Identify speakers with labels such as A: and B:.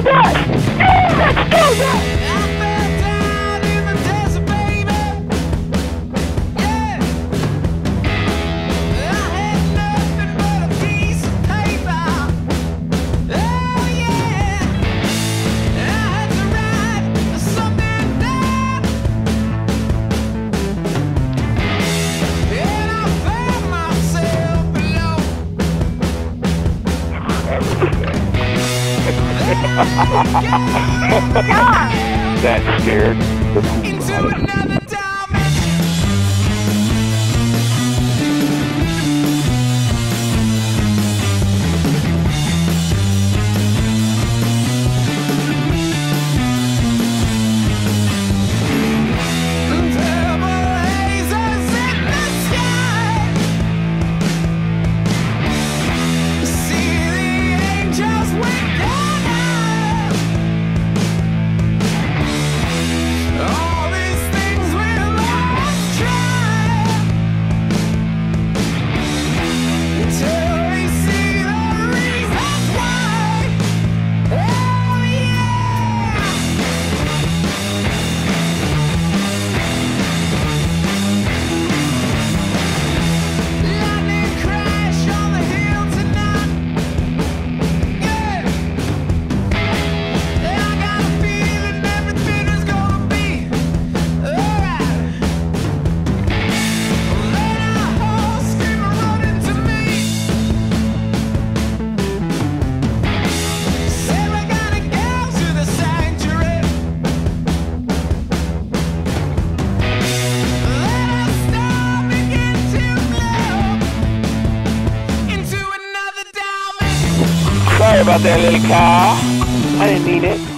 A: that! Yeah, let's do that!
B: That scared the poop
C: Into
B: out of me.
C: another
B: Sorry about that little car. I didn't mean it.